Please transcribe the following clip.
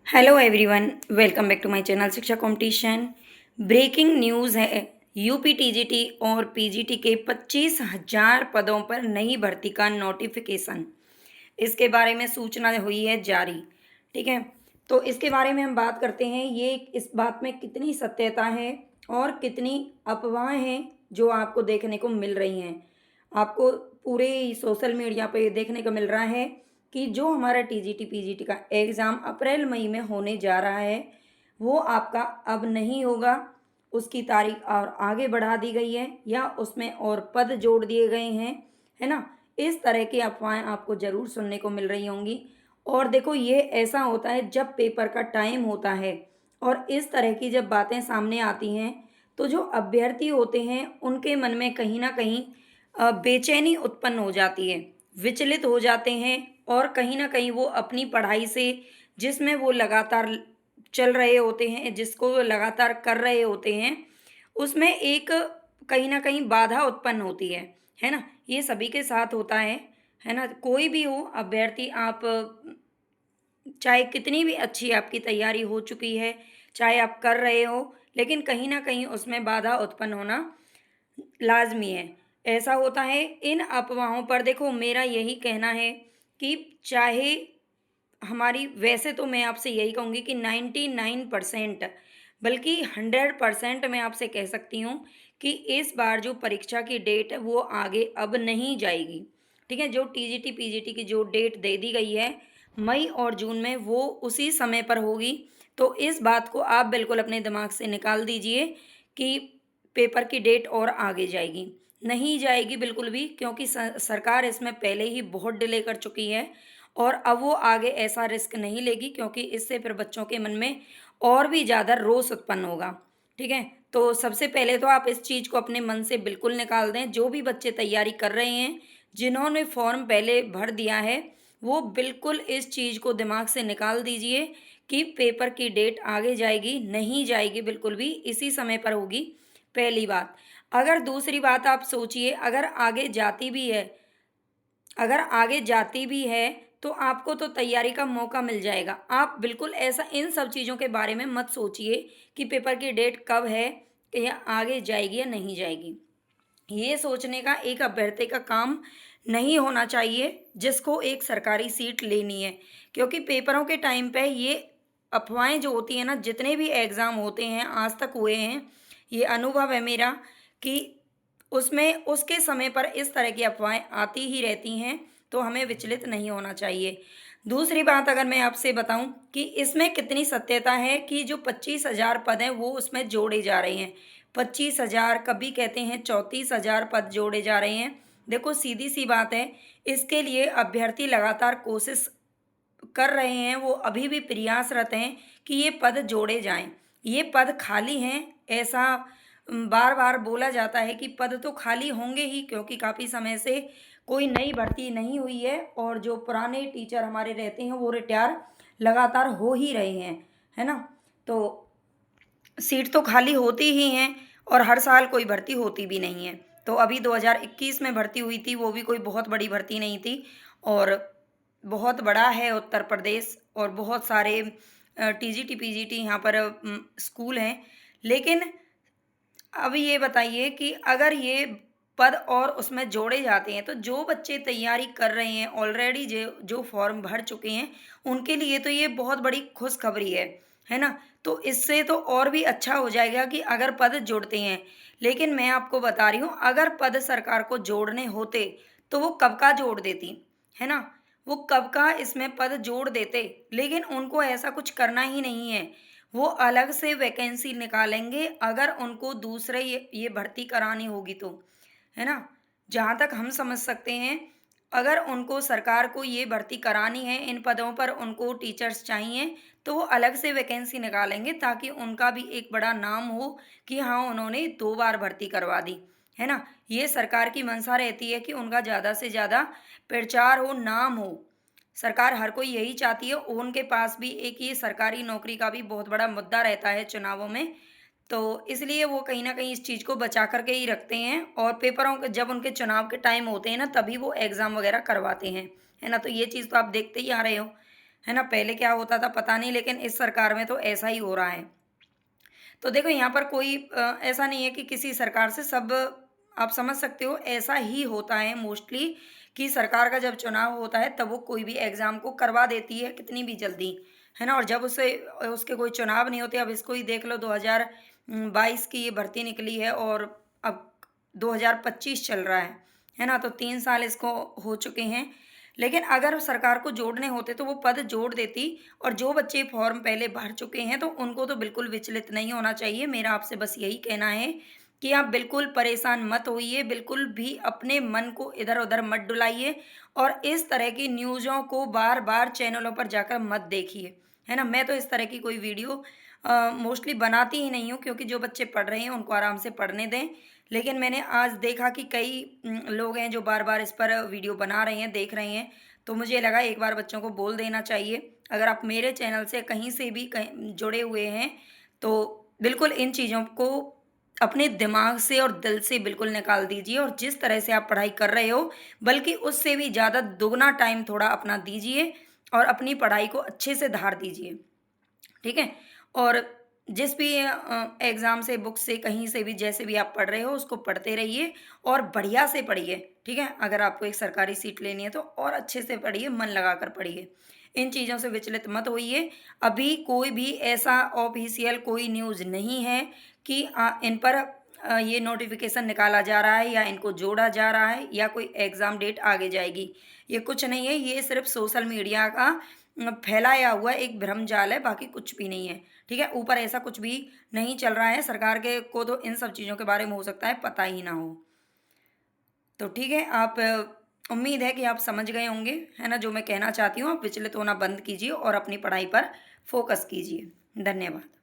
Hello everyone, welcome back to my channel Shiksha competition. Breaking news है। UP TGT और PGT के 25,000 पदों पर नई भर्ती का नोटिफिकेशन, इसके बारे में सूचना हुई है जारी। ठीक है, तो इसके बारे में हम बात करते हैं। ये इस बात में कितनी सत्यता है और कितनी अफवाहें हैं जो आपको देखने को मिल रही हैं। आपको पूरे सोशल मीडिया पे देखने को मिल रहा है कि जो हमारा टीजीटी पीजीटी का एग्ज़ाम अप्रैल मई में होने जा रहा है, वो आपका अब नहीं होगा। उसकी तारीख और आगे बढ़ा दी गई है या उसमें और पद जोड़ दिए गए हैं, है ना। इस तरह की अफवाहें आपको ज़रूर सुनने को मिल रही होंगी। और देखो, ये ऐसा होता है जब पेपर का टाइम होता है और इस तरह की जब बातें सामने आती हैं, तो जो अभ्यर्थी होते हैं उनके मन में कहीं ना कहीं बेचैनी उत्पन्न हो जाती है, विचलित हो जाते हैं। और कहीं ना कहीं वो अपनी पढ़ाई से, जिसमें वो लगातार चल रहे होते हैं, जिसको वो लगातार कर रहे होते हैं, उसमें एक कहीं ना कहीं बाधा उत्पन्न होती है ना। ये सभी के साथ होता है ना। कोई भी हो अभ्यर्थी, आप चाहे कितनी भी अच्छी आपकी तैयारी हो चुकी है, चाहे आप कर रहे हो, लेकिन कहीं ना कहीं उसमें बाधा उत्पन्न होना लाजमी है। ऐसा होता है। इन अफवाहों पर देखो, मेरा यही कहना है कि चाहे हमारी, वैसे तो मैं आपसे यही कहूँगी कि 99% बल्कि 100% मैं आपसे कह सकती हूँ कि इस बार जो परीक्षा की डेट है वो आगे अब नहीं जाएगी। ठीक है, जो टीजीटी पीजीटी की जो डेट दे दी गई है मई और जून में, वो उसी समय पर होगी। तो इस बात को आप बिल्कुल अपने दिमाग से निकाल दीजिए कि पेपर की डेट और आगे जाएगी। नहीं जाएगी बिल्कुल भी, क्योंकि सरकार इसमें पहले ही बहुत डिले कर चुकी है और अब वो आगे ऐसा रिस्क नहीं लेगी, क्योंकि इससे फिर बच्चों के मन में और भी ज़्यादा रोष उत्पन्न होगा। ठीक है, तो सबसे पहले तो आप इस चीज़ को अपने मन से बिल्कुल निकाल दें। जो भी बच्चे तैयारी कर रहे हैं, जिन्होंने फॉर्म पहले भर दिया है, वो बिल्कुल इस चीज़ को दिमाग से निकाल दीजिए कि पेपर की डेट आगे जाएगी, नहीं जाएगी बिल्कुल भी, इसी समय पर होगी। पहली बात। अगर दूसरी बात आप सोचिए, अगर आगे जाती भी है तो आपको तो तैयारी का मौका मिल जाएगा। आप बिल्कुल ऐसा इन सब चीज़ों के बारे में मत सोचिए कि पेपर की डेट कब है, या आगे जाएगी या नहीं जाएगी। ये सोचने का एक अभ्यर्थी का काम नहीं होना चाहिए जिसको एक सरकारी सीट लेनी है। क्योंकि पेपरों के टाइम पे ये अफवाहें जो होती हैं ना, जितने भी एग्ज़ाम होते हैं आज तक हुए हैं, ये अनुभव है मेरा कि उसमें उसके समय पर इस तरह की अफवाहें आती ही रहती हैं। तो हमें विचलित नहीं होना चाहिए। दूसरी बात अगर मैं आपसे बताऊं कि इसमें कितनी सत्यता है कि जो 25,000 पद हैं वो उसमें जोड़े जा रहे हैं। 25,000, कभी कहते हैं 34,000 पद जोड़े जा रहे हैं। देखो, सीधी सी बात है, इसके लिए अभ्यर्थी लगातार कोशिश कर रहे हैं, वो अभी भी प्रयासरत हैं कि ये पद जोड़े जाएं। ये पद खाली हैं, ऐसा बार बार बोला जाता है कि पद तो खाली होंगे ही, क्योंकि काफ़ी समय से कोई नई भर्ती नहीं हुई है और जो पुराने टीचर हमारे रहते हैं वो रिटायर लगातार हो ही रहे हैं, है ना। तो सीट तो खाली होती ही हैं और हर साल कोई भर्ती होती भी नहीं है। तो अभी 2021 में भर्ती हुई थी, वो भी कोई बहुत बड़ी भर्ती नहीं थी। और बहुत बड़ा है उत्तर प्रदेश और बहुत सारे टीजीटी पीजीटी यहाँ पर स्कूल हैं। लेकिन अब ये बताइए कि अगर ये पद और उसमें जोड़े जाते हैं, तो जो बच्चे तैयारी कर रहे हैं ऑलरेडी, जो जो फॉर्म भर चुके हैं, उनके लिए तो ये बहुत बड़ी खुशखबरी है ना। तो इससे तो और भी अच्छा हो जाएगा कि अगर पद जुड़ते हैं। लेकिन मैं आपको बता रही हूँ, अगर पद सरकार को जोड़ने होते तो वो कब का जोड़ देती, है ना। वो कब का इसमें पद जोड़ देते, लेकिन उनको ऐसा कुछ करना ही नहीं है। वो अलग से वैकेंसी निकालेंगे अगर उनको दूसरे ये भर्ती करानी होगी तो, है ना। जहाँ तक हम समझ सकते हैं, अगर उनको सरकार को ये भर्ती करानी है, इन पदों पर उनको टीचर्स चाहिए, तो वो अलग से वैकेंसी निकालेंगे ताकि उनका भी एक बड़ा नाम हो कि हाँ, उन्होंने 2 बार भर्ती करवा दी, है ना। ये सरकार की मंशा रहती है कि उनका ज़्यादा से ज़्यादा प्रचार हो, नाम हो। सरकार हर कोई यही चाहती है। उनके पास भी एक ये सरकारी नौकरी का भी बहुत बड़ा मुद्दा रहता है चुनावों में। तो इसलिए वो कहीं न कहीं इस चीज़ को बचा कर के ही रखते हैं और पेपरों के जब उनके चुनाव के टाइम होते हैं ना, तभी वो एग्ज़ाम वग़ैरह करवाते हैं, है ना? तो ये चीज़ तो आप देखते ही आ रहे हो, है ना। पहले क्या होता था पता नहीं, लेकिन इस सरकार में तो ऐसा ही हो रहा है। तो देखो यहाँ पर कोई ऐसा नहीं है कि किसी सरकार से सब, आप समझ सकते हो, ऐसा ही होता है मोस्टली कि सरकार का जब चुनाव होता है तब वो कोई भी एग्ज़ाम को करवा देती है कितनी भी जल्दी, है ना। और जब उसे उसके कोई चुनाव नहीं होते, अब इसको ही देख लो, 2022 की ये भर्ती निकली है और अब 2025 चल रहा है ना। तो 3 साल इसको हो चुके हैं। लेकिन अगर सरकार को जोड़ने होते तो वो पद जोड़ देती, और जो बच्चे फॉर्म पहले भर चुके हैं तो उनको तो बिल्कुल विचलित नहीं होना चाहिए। मेरा आपसे बस यही कहना है कि आप बिल्कुल परेशान मत होइए, बिल्कुल भी अपने मन को इधर-उधर मत डुलाइए, और इस तरह की न्यूज़ों को बार-बार चैनलों पर जाकर मत देखिए, है ना। मैं तो इस तरह की कोई वीडियो मोस्टली बनाती ही नहीं हूँ, क्योंकि जो बच्चे पढ़ रहे हैं उनको आराम से पढ़ने दें। लेकिन मैंने आज देखा कि कई लोग हैं जो बार-बार इस पर वीडियो बना रहे हैं, देख रहे हैं, तो मुझे लगा एक बार बच्चों को बोल देना चाहिए। अगर आप मेरे चैनल से कहीं से भी कहीं जुड़े हुए हैं, तो बिल्कुल इन चीज़ों को अपने दिमाग से और दिल से बिल्कुल निकाल दीजिए, और जिस तरह से आप पढ़ाई कर रहे हो, बल्कि उससे भी ज़्यादा दुगना टाइम थोड़ा अपना दीजिए और अपनी पढ़ाई को अच्छे से धार दीजिए, ठीक है? और जिस भी एग्ज़ाम से, बुक से, कहीं से भी, जैसे भी आप पढ़ रहे हो उसको पढ़ते रहिए और बढ़िया से पढ़िए, ठीक है? अगर आपको एक सरकारी सीट लेनी है तो और अच्छे से पढ़िए, मन लगाकर पढ़िए। इन चीज़ों से विचलित मत होइए। अभी कोई भी ऐसा ऑफ़िशियल कोई न्यूज़ नहीं है कि इन पर ये नोटिफ़िकेशन निकाला जा रहा है या इनको जोड़ा जा रहा है या कोई एग्ज़ाम डेट आगे जाएगी। ये कुछ नहीं है, ये सिर्फ़ सोशल मीडिया का फैलाया हुआ एक भ्रमजाल है, बाकी कुछ भी नहीं है, ठीक है? ऊपर ऐसा कुछ भी नहीं चल रहा है, सरकार के को तो इन सब चीज़ों के बारे में हो सकता है पता ही ना हो। तो ठीक है, आप उम्मीद है कि आप समझ गए होंगे, है ना, जो मैं कहना चाहती हूँ। आप विचलित होना बंद कीजिए और अपनी पढ़ाई पर फ़ोकस कीजिए। धन्यवाद।